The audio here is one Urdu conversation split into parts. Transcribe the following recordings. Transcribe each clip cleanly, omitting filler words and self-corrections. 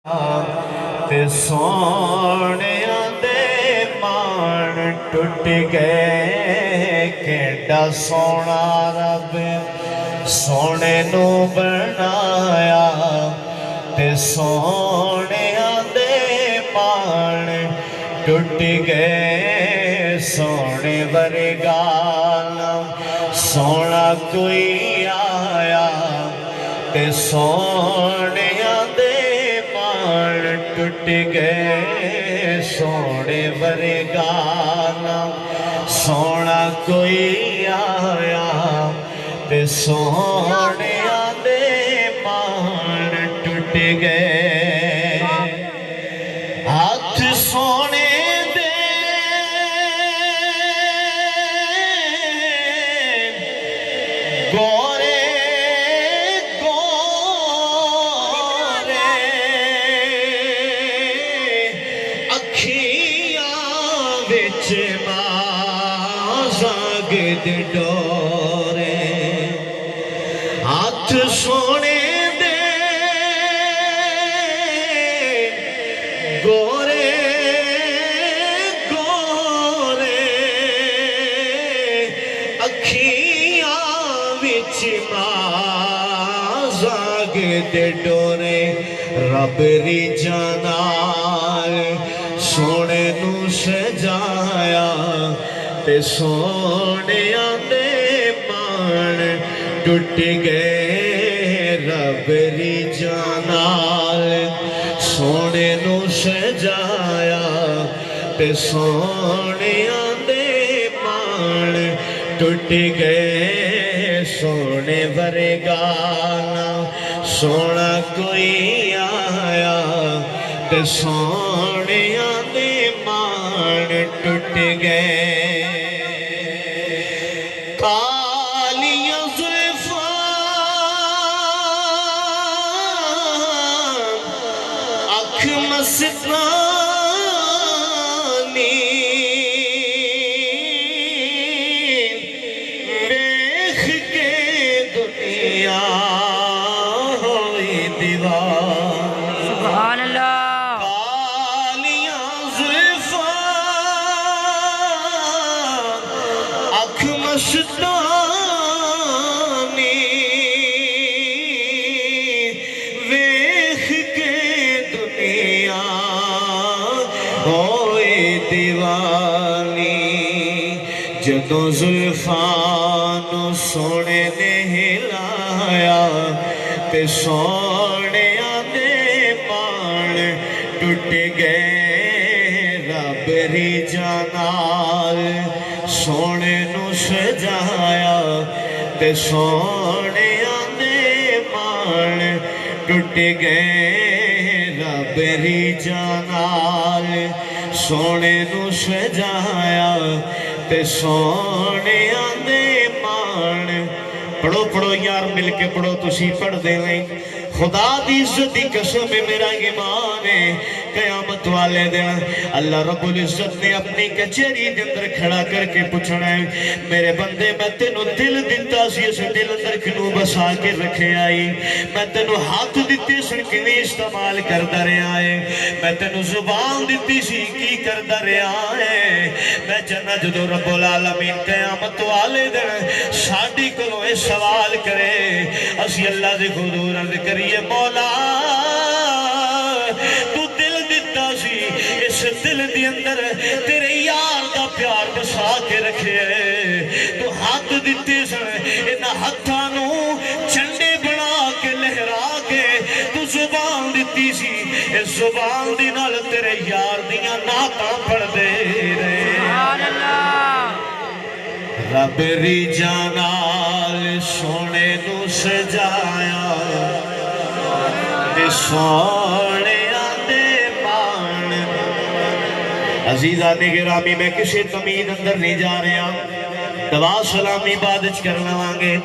تے سونیاں دے مان ٹوٹ گئے کیڈا سونا رب سونے نو بنایا تے سونیاں دے مان ٹوٹ گئے سونے ورگا سونا کوئی آیا تے سونیاں دے ٹوٹ گئے سونے ورگا سونا کوئی آیا تے سونیاں دے مان ٹوٹ گئے ہاتھ سونے دے گورے ڈورے ہاتھ سونے دے گورے گورے اکھیاں وچ مازاگ دے ڈورے رب ری جانال سونے نو سجایا تے سونیاں دے مان ٹوٹ گئے رب ری جانال سونے نو سجایا تے سونیاں دے مان ٹوٹ گئے سونے ورگا سونا کوئی آیا تے سونیاں دے مان ٹوٹ گئے کالیاں زلفاں اکھ مستانی دیکھ کے دنیا ہوئی دیوانی سبحان اللہ کالیاں زلفاں اکھ مستانی ویکھ کے دنیا ہوئی دیوانی جدوں زلفاں نو سونے نے ہلایا تے سونیاں دے مان ٹوٹ گئے رب ری جانال سونے نو سجایا تے سونیاں دے مان ٹوٹ گئے رب ری جانال سونے نو سجایا تے سونیاں دے مان پڑھو پڑھو یار مل کے پڑھو تسی پڑھ دے لیں خدا دی عزت دی قسم میرا ایمان ہے قیامت والے دن اللہ رب العزت نے اپنی کچہری دے اندر کھڑا کر کے پوچھنا ہے میرے بندے میں تینوں دل دیتا سی اس دل اندر کنوں بسا کے رکھے آئی میں تینوں ہاتھ دیتے سن کنی استعمال کردہ رہے آئے میں تینوں زبان دیتی سی کی کردہ رہے آئے میں جنہ جدو رب العالمین قیامت والے دن ساڑھی کلوں اے سوال کرے اسی اللہ دے حضور عرض کریے مولا تو دل دیتا سی اس دل دی اندر تیرے یار دا پیار بسا کے رکھے تو ہاتھ دیتے سن انہا ہتھانو چنڈے بنا کے لہرا کے تو زبان دیتی سی اس زبان دی نال تیرے یار دیاں ناکاں پڑھ دے رہے رب ری جانال سونے نو سجایا تے سونیاں دے مان عزیزہ نگرامی میں کسی تمید اندر نہیں جا رہا دعا سلامی بادج کرنا وانگے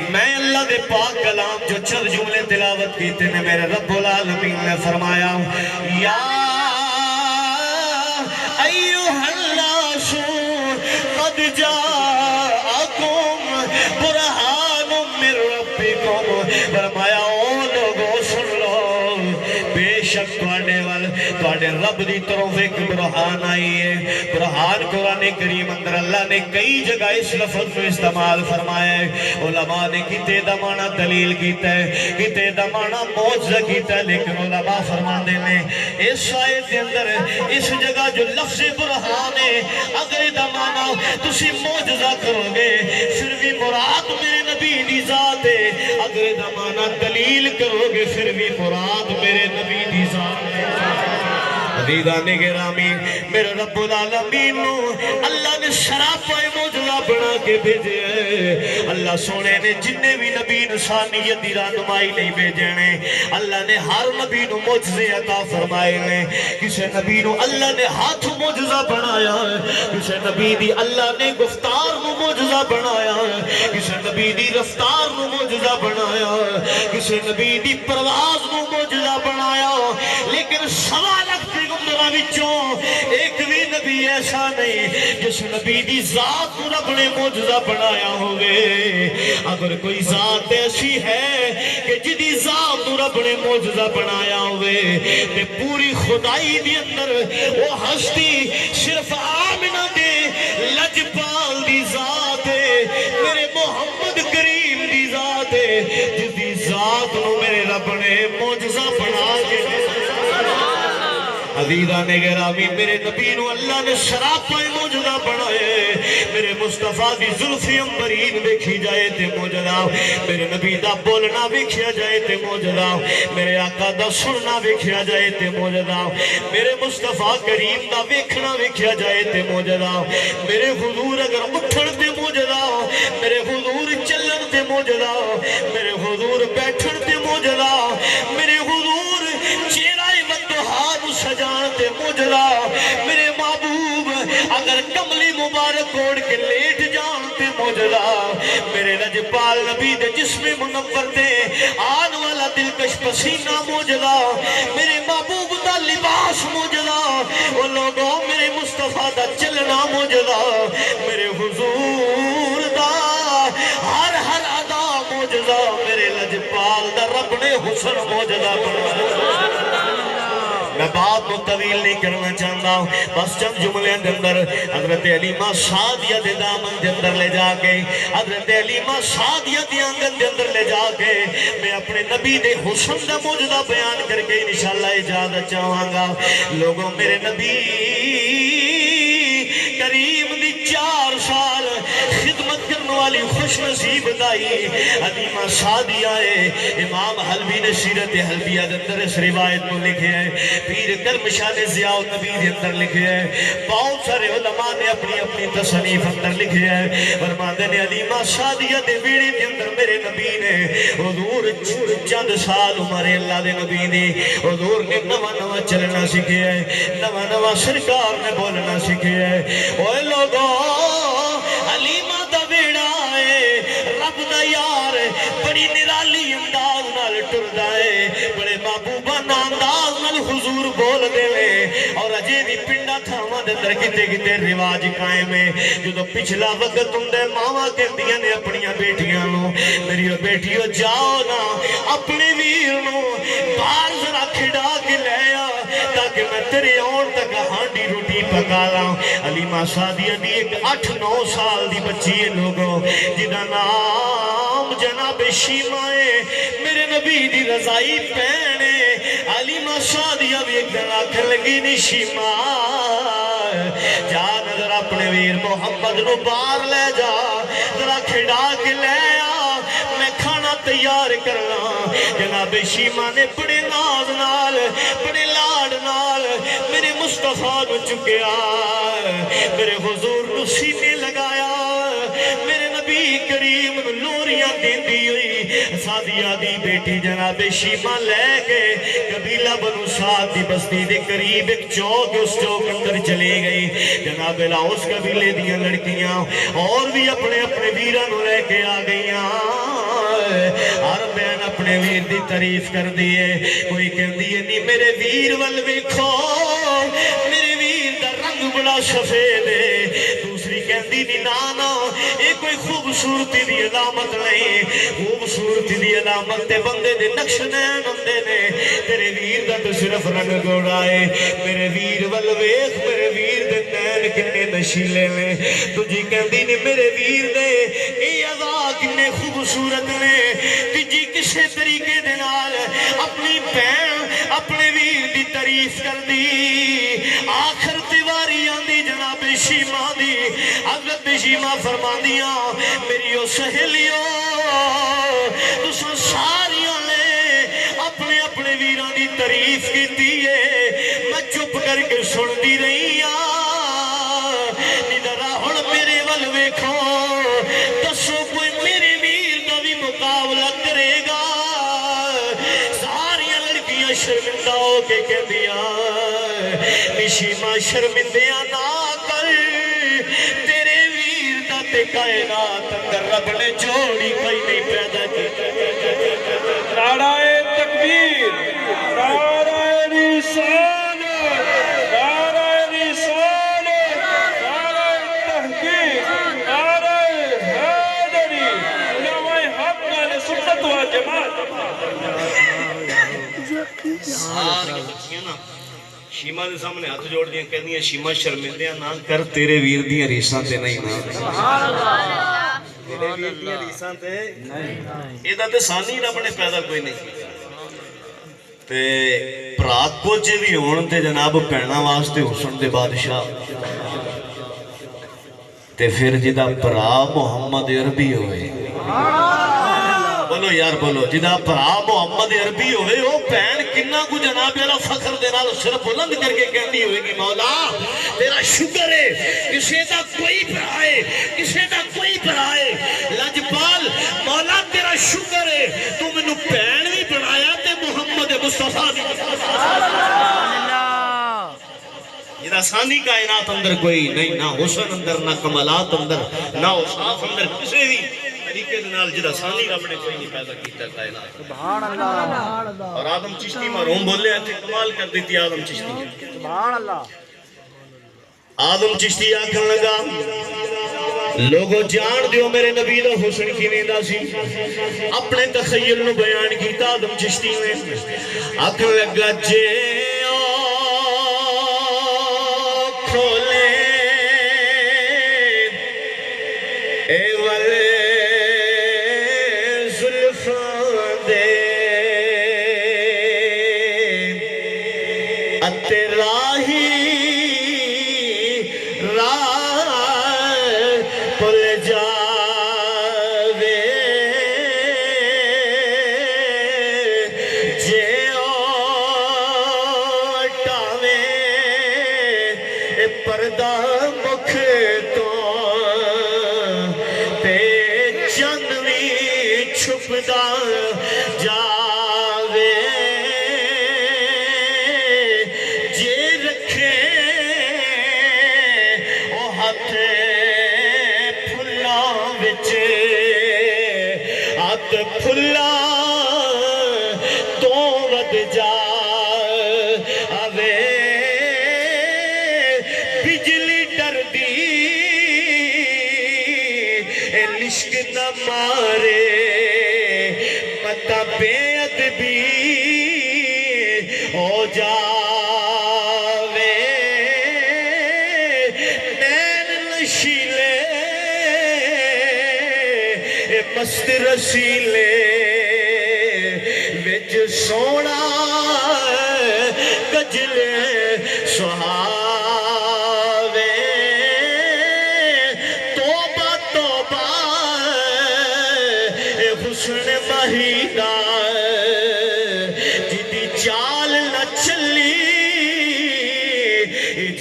میں اللہ دے پاک کلام جو چند جملے تلاوت کیتے نے میرے رب العالمین نے فرمایا یا ایوہ الناس قد جاءکم برہان من ربکم فرمایا او لوگوں سن لو بے شک تواڈے رب دی طرف ایک برہان آئی ہے. برہان قرآن کریم اندر اللہ نے کئی جگہ اس لفظ کو استعمال فرمایا ہے. علماء نے کتے دا معنی دلیل کیتا ہے, کتے دا معنی معجزہ کیتا ہے, لیکن علماء فرماندے نے اس آیت دے اندر اس جگہ جو لفظ برہان ہے اگر دا معنی تسی معجزہ کرو گے پھر بھی مراد میرے نبی دی ذات ہے, اگر دا معنی دلیل کرو گے پھر بھی مراد میرے نبی دی ذات ہے. عزیزان گرامی میرے رب العالمین اللہ نے سراپا معجزہ بنا کے بھیجے ہیں. اللہ سونے نے جننے بھی نبی انسانیت دی رہنمائی نہیں بھیجنے, اللہ نے ہر نبی نو معجزے عطا فرمائے ہیں. کسی نبی نو اللہ نے ہاتھ معجزہ بنایا ہے, کسی نبی دی اللہ نے گفتار نو معجزہ بنایا ہے, کسی نبی دی رفتار نو معجزہ بنایا ہے, کسی نبی دی پرواز نو معجزہ بنایا. لیکن سوا لکھ پیغمبراں وچوں ایک بھی نبی ایسا نہیں جس نبی دی ذات کو رب نے معجزہ بنایا ہوئے. اگر کوئی ذات ایسی ہے کہ جدی ذات کو رب نے معجزہ بنایا ہوئے تے پوری خدائی دی اندر وہ ہستی صرف آمنہ دے لجپال دی ذات ہے, میرے محمد کریم دی ذات ہے, جدی ذات کو میرے رب نے معجزہ بنا کے. عزیزان گرامی میرے نبی نو اللہ نے سراپا معجزہ بنائے. میرے مصطفیٰ دی زلفی امبرین دیکھی جائے تے معجزہ, میرے نبی دا بولنا ویکھیا جائے تے معجزہ, میرے آقا دا سننا ویکھیا جائے تے معجزہ, میرے مصطفیٰ کریم دا ویکھنا ویکھیا جائے تے معجزہ, میرے حضور اگر اٹھن تے معجزہ, میرے حضور چلن تے معجزہ, میرے حضور بیٹھن تے معجزہ, میرے حضور چہرہ ودہار سجان تے معجزہ, میرے محبوب اگر کملی مبارک اوڑھ کے لیٹ جان تے معجزہ, میرے لجپال نبی دے جسم منور تے آن والا دلکش پسینہ معجزہ, میرے محبوب دا لباس معجزہ, وہ لوگوں میرے مصطفیٰ دا چلنا معجزہ, میرے حضور دا ہر ادا معجزہ, میرے لجپال دا رب نے حسن معجزہ بنا. میں بات کو طویل نہیں کرنا چاہتا ہوں, بس چند جملے کے اندر حضرت علیمہ سعدیہ دے دامن دے اندر لے جا کے, حضرت علیمہ سعدیہ دے آنگن دے اندر لے جا کے میں اپنے نبی دے حسن دا معجزہ بیان کر کے انشاءاللہ اجازت چاہوں گا. لوگوں میرے نبی کریم دی 4 سال خدمت کرنے والی خوش نصیب دائی علیمہ سعدیہ ہے. امام حلوی نے سیرت حلویہ دے اندر اس روایت کو لکھے ہیں, پیر کرمشاہ نے ضیاء النبی دے اندر لکھے ہیں, بہت سارے علماء نے اپنی اپنی تصنیف اندر لکھے ہیں. فرماندے نے علیمہ سعدیہ دے ویڑے دے اندر میرے نبی نے حضور چند سال عمر اللہ دے نبی نے حضور نے نواں چلنا سکھے ہے, نواں سرکار نے بولنا سکھے ہے. اوے لوگوں علیمہ دا ویڑا ہے, رب دا یار بڑی نرالی انداز نال ٹردا ہے, بڑے محبوبانہ انداز نال حضور بول دے لے. اور اجے بھی پنڈا تھاواں دے اندر کتے کتے رواج قائم ہے. جدوں پچھلا وقت ہوندے ماواں کہندیاں نے اپنیاں بیٹیاں نو, میری بیٹیو جاؤ نا اپنے ویر نو باہر ذرا کھڑا کے لے آ تاکہ میں تیرے آن تک ہانڈی روٹی پکا لاؤں. علیمہ سعدیہ دی ایک 8-9 سال دی بچی ہے لوگوں, جدا نام جناب شیمہ ہے, میرے نبی دی رضائی پہنے. علیمہ سعدیہ بھی ایک دن آکھن لگی نی شیمہ جا نظر اپنے ویر محمد نو باہر لے جا, ذرا کھڑا کے لے آ, میں کھانا تیار کرنا. جناب شیمہ نے بڑے ناز نال بڑے لاڈ نال میرے مصطفیٰ نو چکیا, میرے حضور نو سینے لگایا, میرے نبی کریم نو لوریاں دیندی ہوئی. سعدیہ دی بیٹی جناب شیمہ لے کے قبیلہ بنو سعد دی بستی دے قریب ایک چوک, اس چوک اندر چلے گئی. جناب لاؤس قبیلے دیاں لڑکیاں اور بھی اپنے اپنے ویراں نو لے کے آ گئیاں. ہر بہن اپنے ویر دی تعریف کر دیئے. کوئی کہندی ہے نہیں میرے ویر ول ویکھو, میرے ویر دا رنگ بڑا سفید ہے. دوسری کہندی کہندی نہیں نانا یہ کوئی خوبصورتی دی علامت نہیں خوبصورتی دی علامت تے بندے دے نقش نین ہوندے نے تیرے ویر دا تو صرف رنگ گوڑا ہے میرے ویر ول ویکھ میرے ویر دے نین کنے نشیلے میں تجھی کہندی نہیں میرے ویر دے اے ادا کنے خوبصورت نے تجھی کسے طریقے دے نال اپنی بہن اپنے ویر دی تعریف کر دی آخر تیواری آندی جناب شیما دی حضرت شیما فرماندیاں میری او سہیلیوں تساں ساریاں نے اپنے اپنے ویراں دی تعریف کیتی ہے میں چپ کر کے سن دی رہی ہاں ندرا ہن میرے ول ویکھو دسو کوئی میرے ویر دا بھی مقابلہ کرے گا ساریاں لڑکیاں شرمندہ ہو کے کہندیاں شیما شرمندیاں نہ کر تیرے ویر دا تے کائنات اندر رب نے جوڑی کوئی نہیں پیدا کی نعرہ تکبیر نعرہ رسالت نعرہ رسالت نعرہ تحقیق نعرہ حیدری علماء حق علیہ سنت و جماعت ساری بچیاں نا شیما دے سامنے ہاتھ جوڑ دیاں کہہ دیاں شیما شرمندیاں نہ کر تیرے ویر دیاں ریساں تے نہیں نا تیرے ویر دیاں ریساں تے یہ دا تے سانی رب نے پیدا کوئی نہیں تے پرات پوچے بھی ہون تے جناب پہنا واسطے حسن دے بادشاہ تے پھر جدا پرا محمد عربی ہوئے بولو یار بولو جدا پرا محمد عربی ہوئے وہ پہن کنہ کو جناب والا فخر دے نال صرف بلند کر کے کہندی ہوئے گی مولا تیرا شکر ہے کسے دا کوئی پرائے کسے دا کوئی پرائے لجپال مولا تیرا شکر ہے تو میں نو پہن بھی بنایا تے محمد مصطفیٰ بھی جدا ثانی کائنات اندر کوئی نہیں نہ حسن اندر نہ کمالات اندر نہ اوصاف اندر کسے بھی طریقے نال جدا ثانی رب نے کوئی نہیں پیدا کیتا کائنات سبحان اللہ اور آدم چشتی مرحوم بولے تھے کمال کر دیتی آدم چشتی سبحان اللہ آدم چشتی آکھن لگا لوگوں جان دیو میرے نبی دا حسن کی نیدہ سی اپنے تخیل نو بیان کیتا آدم چشتی نے آکھن لگا جے کھولے اے والے زلفان دے اتراہی راہ پل جاوے جے اوٹاوے پردہ مکھ تو تے جنوی چھپدا جاوے جے رکھے او ہاتھ پھلا وچ ہاتھ پھلا تو ود جا آوے بجلی ڈر دی لشک نہ مارے پتہ بے ادبی ہو جاوے نین نشیلے مست رسیلے وچ سونا گجلے سہاوے توبہ توبہ اے حسن مہینہ جدی چال نہ چلی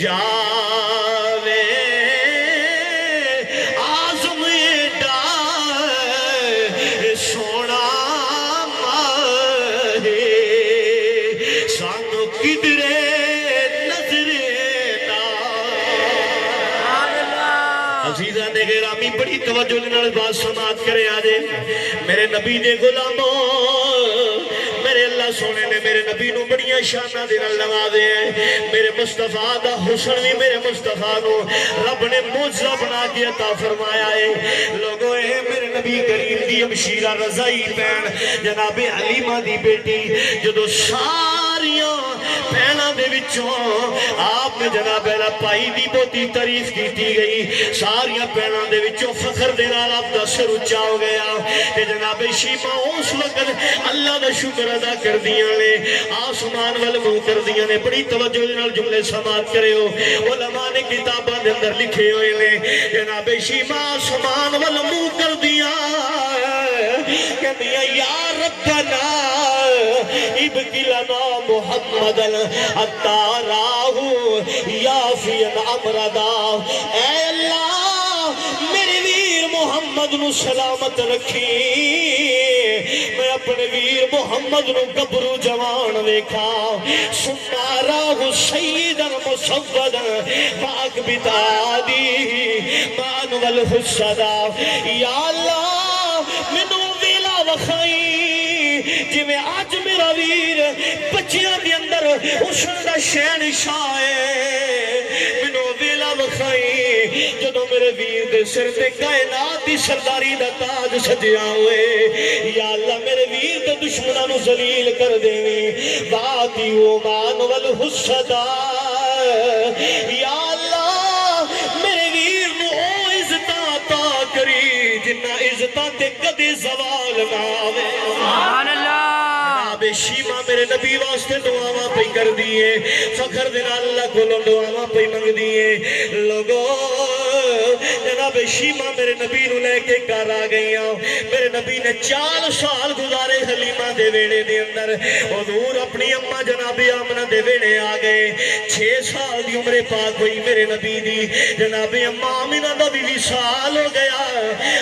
جاوے آزم ایڈا سونا ماہے سانو کدرے عزیزہ نے گرامی بڑی توجہ لینا بات سماعت کرے آجے میرے نبی دے غلاموں میرے اللہ اللہ سونے نے میرے نبی نو بڑیاں شانہ دے نال نوازے ہیں میرے مصطفیٰ دا حسن بھی میرے مصطفیٰ نو رب نے معجزہ بنا کے عطا فرمایا ہے لوگوں اے میرے نبی کریم دی امشیرہ رضائی بہن جناب حلیمہ دی بیٹی جدو ساریاں پہنا دے وچوں آپ نے جناب اعلیٰ پائی دی بہتی تعریف کی گئی ساریاں پہنا دے وچوں فخر دے نال آپ دا سر اونچا ہو گیا کہ جناب شیما اس وقت اللہ دا شکر ادا کر دیاں نے آسمان وال منہ کر دیاں نے بڑی توجہ دے نال جملے سماعت کرے ہو علماء نے کتاباں دے اندر لکھے ہوئے نے جناب شیما آسمان وال منہ کر دیاں کہ دیا یا ربنا ابکی لنا محمدن اتاراہو یافین امردا اے اللہ میرے ویر محمد نو سلامت رکھی میں اپنے ویر محمد نو گبرو جوان ویکھا سناراہو سیدن مصودن پاک بتا دی مان والحسدہ یا اللہ منو ویلا وخائی جی میں آج میرا ویر بچیاں دی اندر حسن دا شہنشاہ ہے منو ویلا وخائی جدو میرے ویر دے سر تے کائنات دی سرداری دا تاج سجیا ہوئے یا اللہ میرے ویر دے دشمنوں نو ذلیل کر دینی باتی او مان والحسدہ یا اللہ میرے ویر نو او عزتاں عطا کری جنہ عزتاں تے کدے زوال نہ آوے سبحان اللہ جناب شیما میرے نبی واسطے دعاواں پہ کر دیئے فخر دن اللہ کو دعاواں پہ منگ دیئے لوگو جناب شیما میرے نبی نو لے کے کر آ گئی میرے نبی نے 4 سال گزارے حلیمہ دے ویڑے دے اندر حضور اپنی اماں جناب آمنہ دے ویڑے آ گئے 6 سال دی عمر پاک ہوئی میرے نبی دی جناب اماں آمنہ دا بھی وصال ہو گیا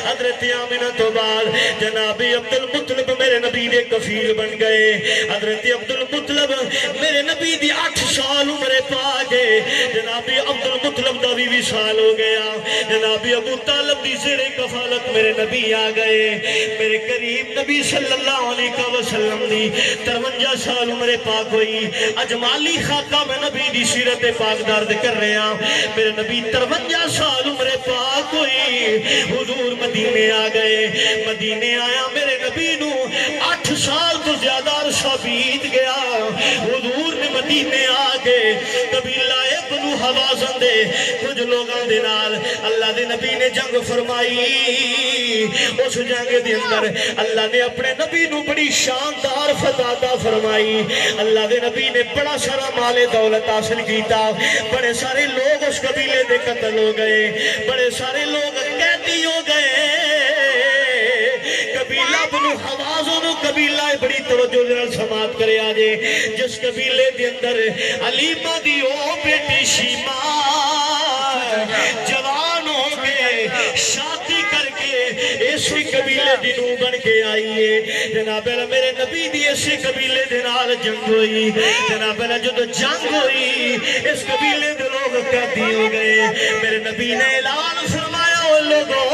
حضرت آمنہ تو بعد جناب عبد المطلب میرے نبی دے کفیل بن گئے حضرت عبد المطلب میرے نبی دی 8 سال عمر پاک ہے جناب عبد المطلب دا بھی وصال ہو گیا جناب ابو طالب دی زیر کفالت میرے نبی آ گئے میرے قریب نبی صلی اللہ علیہ وسلم دی 53 سال عمر پاک ہوئی اجمالی خاکہ میں نبی دی سیرت پاک درد کر رہے ہیں میرے نبی 53 سال عمر پاک ہوئی حضور مدینے آ گئے مدینے آیا میرے نبی نو 8 سال تو زیادہ عرصہ بیت گیا حضور نے مدینے آ گئے قبیلہ بنو حوازن دے کچھ لوگاں دے نال اللہ دے نبی نے جنگ فرمائی اس جنگ دے اندر اللہ نے اپنے نبی نو بڑی شاندار فتح عطا فرمائی اللہ دے نبی نے بڑا سارا مال دولت حاصل کیتا بڑے سارے لوگ اس قبیلے دے قتل ہو گئے بڑے سارے لوگ قیدی ہو گئے قبیلہ بنو حوازن قبیلہ بڑی توجہ دے سماعت کرے آجے جس قبیلے دے اندر حلیمہ دی او بیٹی شیما جوان ہو کے شادی کر کے اسی قبیلے دی نو بن کے آئیے جناب اللہ میرے نبی دی اسی قبیلے دے نال جنگ ہوئی جناب اللہ جو جنگ ہوئی اس قبیلے دے لوگ قیدی ہو گئے میرے نبی نے اعلان فرمایا وہ لوگوں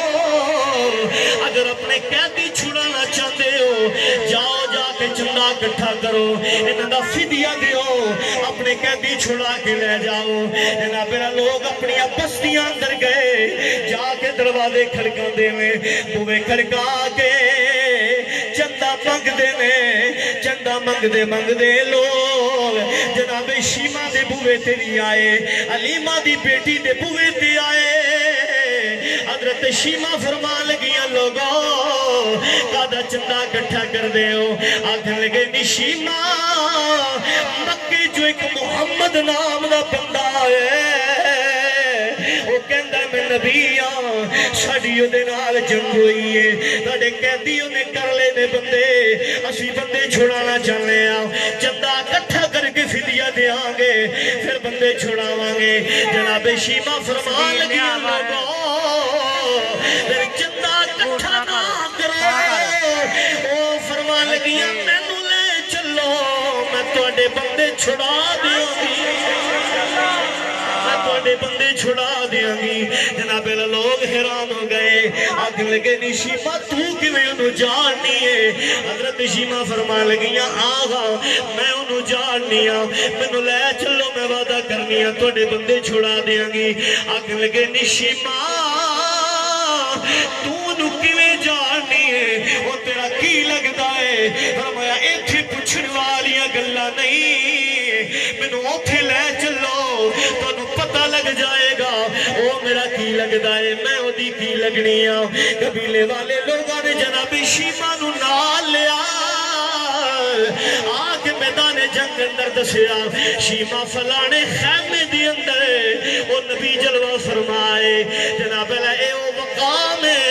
اگر اپنے قیدی چھڑانا چاہتے ہو جاؤ جا کے چندہ اکٹھا کرو انہاں دا فدیہ دیو اپنے قیدی چھڑا کے لے جاؤ جناب لوگ اپنی بستیاں اندر گئے جا کے دروازے کھڑکاں دے میں بوے کھڑکا کے چندہ منگ دے میں چندہ منگ دے لوگ جناب شیما دے بوے تے نہیں آئے حلیمہ دی بیٹی دے بوے تے آئے حضرت شیما فرما لگیاں لوگوں کادا چندہ کٹھا کر دے ہو آکھن لگے نی شیما مکے جو ایک محمد نام دا بندہ ہے وہ کہندہ میں نبی ساڑیوں دے نال جنگ ہوئی ہے تاڑے قیدیوں نے کر لے دے بندے اسی بندے چھوڑانا چاہنے چندہ کٹھا کر کے فدیہ دے آنگے پھر بندے چھوڑاوانگے جناب شیما فرما لگیاں لوگوں پھر چندہ کٹھا نہ کرو او فرما لگیاں میں نو لے چلو میں توڑے بندے چھڑا دیوں گی ਤੁਹਾਡੇ ਬੰਦੇ ਛੁਡਾ ਦਿਆਂਗੀ। جناب لوگ حیران ہو گئے آگے لگے نہیں شیما تو کیویں انہوں جاننی ہے؟ حضرت شیما فرمان لگیاں آغا میں انہوں جاننی ہاں مینوں لے چلو میں وعدہ کرنی ہاں تواڈے بندے چھڑا دیاں گی۔ آگے لگے نہیں شیما تو انہوں کیویں جاننی ہے وہ تیرا کی لگدا ہے؟ فرمایا ایتھے پوچھن والیاں گلاں نہیں مینوں اوتھے لے چلو تانوں پتہ لگ جائے گا وہ میرا کی لگدا ہے میں او دی کی لگنی ہاں۔ قبیلے والے لوگاں نے جناب شیما نوں نال لیا آگے میدان جنگ اندر دسیا شیما فلانے خیمے دی اندر وہ نبی جلوہ فرمائے جناب اے او مقام ہے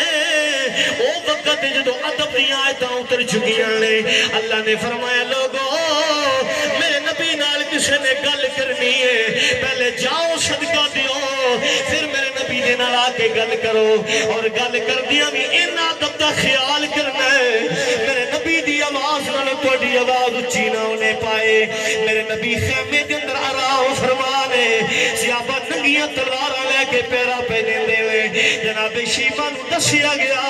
او وقت جدو ادب دی آیتاں اتر چکیاں نے اللہ نے فرمایا لوگو میرے نبی نال کسے نے گل کرنی ہے پہلے جاؤ صدقہ دیو پھر میرے نبی دے نال آ کے گل کرو اور گل کر دیا بھی ان ادب دا خیال کرنا ہے میرے نبی دی آواز نال تہاڈی آواز اچھی نہ ہونے پائے۔ میرے نبی خیمے دے اندر آرام فرمانے صحابہ ننگیاں تلواراں لے کے پیرا پہ دیندے ہوئے جناب شیما نوں دسیا گیا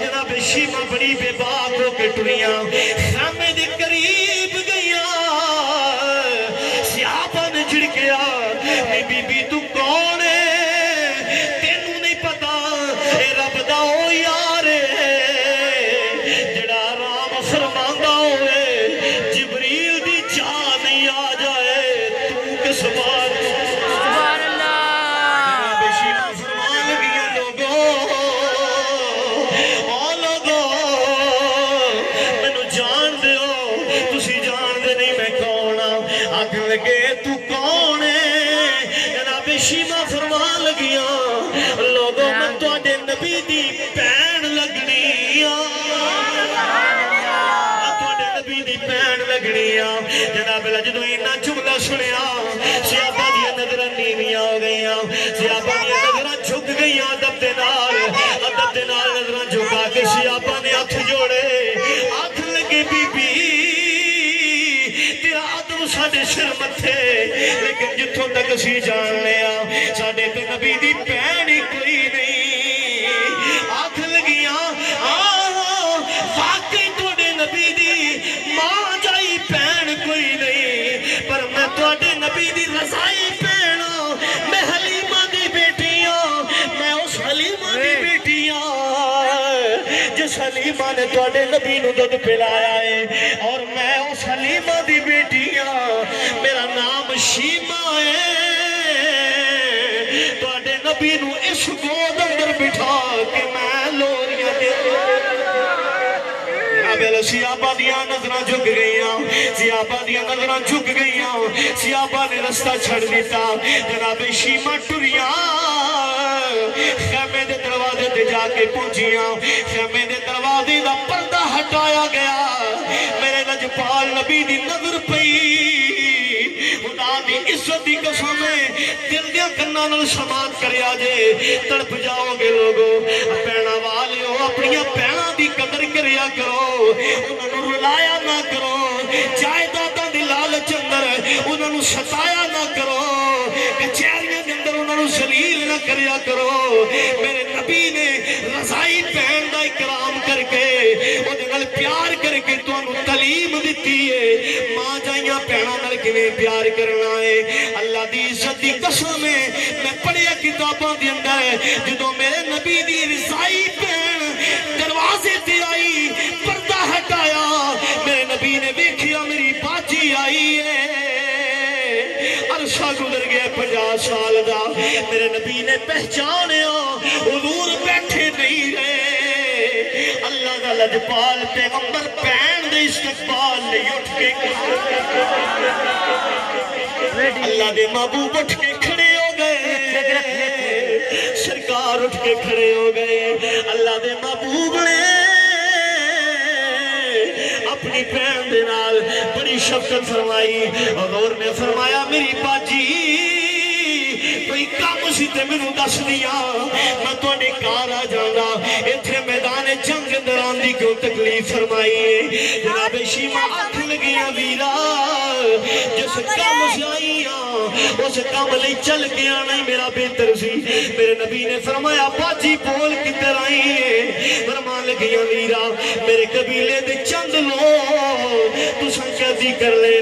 جناب شیما بڑی بے باک ہو کے ٹریاں خیمے دے قریب گئیاں صحابہ نے جھڑکیا بی بی تو کون ہے تینوں نہیں پتا اے رب دا او یار جڑا آرام فرماندا ہوئے جبریل دی چاہ نہیں آ جائے تو کس بات سبحان اللہ جناب شیما فرمان لگیاں لوگو او لوگو مینوں جان دیو تسی جان دے نہیں میں کون ہاں آکھن لگے تو کون ہے جناب شیما فرمان لگیاں لوگو میں تواڈے نبی دی بہن لگنی تواڈے نبی دی بہن لگنی جناب جدوں اینا جملہ سنیا صحابہ دی نظراں نیویاں ہو گئیاں صحابہ دی نظراں جھک گئیاں ادب دے نال نظراں جھکا کے صحابہ نے ہاتھ جوڑے آکھن لگے بی بی تیرا ادب ساڈے سر متھے لیکن جتھوں تک اسی جان لیا ساڈے تے نبی دی بہن ہی کوئی نہیں آکھن لگیاں واقعی تواڈے نبی دی ماں جائی بہن کوئی نہیں پر میں تواڈے نبی دی رضائی بہن ہاں میں حلیمہ دی بیٹی ہاں میں اس حلیمہ دی بیٹی ہاں جس حلیمہ نے تواڈے نبی نوں دودھ پلایا ہے اور میں اس حلیمہ دی بیٹی ہاں میرا نام شیما ہے تواڈے نبی نوں اس گود اندر بٹھا کے میں لوریاں دے صحابہ دیاں نظراں جھک گئیاں صحابہ دیاں نظراں جھک گئیاں صحابہ نے رستہ چھڑ دیتا جناب شیما ٹریاں خیمے دے دروازے تے جا کے پہنچیاں خیمے دے دروازے دا پردہ ہٹایا گیا میرے لجپال نبی دی نظر پئی خدا دی عزت دی قسم ہے دل دیاں کناں نال سماعت کریا جے تڑپ جاؤ گے لوگو بہناں والیو اپنیاں بہناں دی قدر کریا کرو انہاں نوں رلایا نہ کرو جائیداداں دی لالچ اندر انہاں نوں ستایا نہ کرو کچہریاں دے اندر انہاں نوں ذلیل نہ کریا کرو میرے نبی نے رضائی بہن دا اکرام کر کے او دے نال پیار کر کے تانوں تعلیم دتی ہے ماں جائیاں بہناں نال کیویں پیار کرنا ہے اللہ دی عزت دی قسم ہے میں پڑھیا کتاباں دے اندر جدوں میرے نبی دی رضائی بہن دروازے تے آئی پردہ ہٹایا میرے نبی نے ویکھیا میری باجی آئی ہے عرصہ گزر گیا 50 سال دا میرے نبی نے پہچانیا حضور بیٹھے نہیں رہے اللہ دا لجپال پیغمبر بہن دے استقبال لئی اٹھ کے اللہ دے محبوب اٹھ کے کھڑے ہو گئے سرکار اٹھ کے کھڑے ہو گئے اللہ دے محبوب نے اپنی بہن دے نال بڑی شفقت فرمائی حضور نے فرمایا میری باجی کوئی کام سی تے مینوں دس دیا میں تواڈے گھر آ جاںگا ایتھے میدان جنگ اندر آندی کیوں تکلیف فرمائی ہے جناب شیما آکھ لگیاں ویرا جس کام سے آئی ہاں وہ اس کام لئی چل کے آنا ہی میرا بہتر سی میرے نبی نے فرمایا باجی بول کدھر آئی ہے فرمان لگی امیرہ میرے قبیلے دے چند لو تو سنکہ دی کر لینے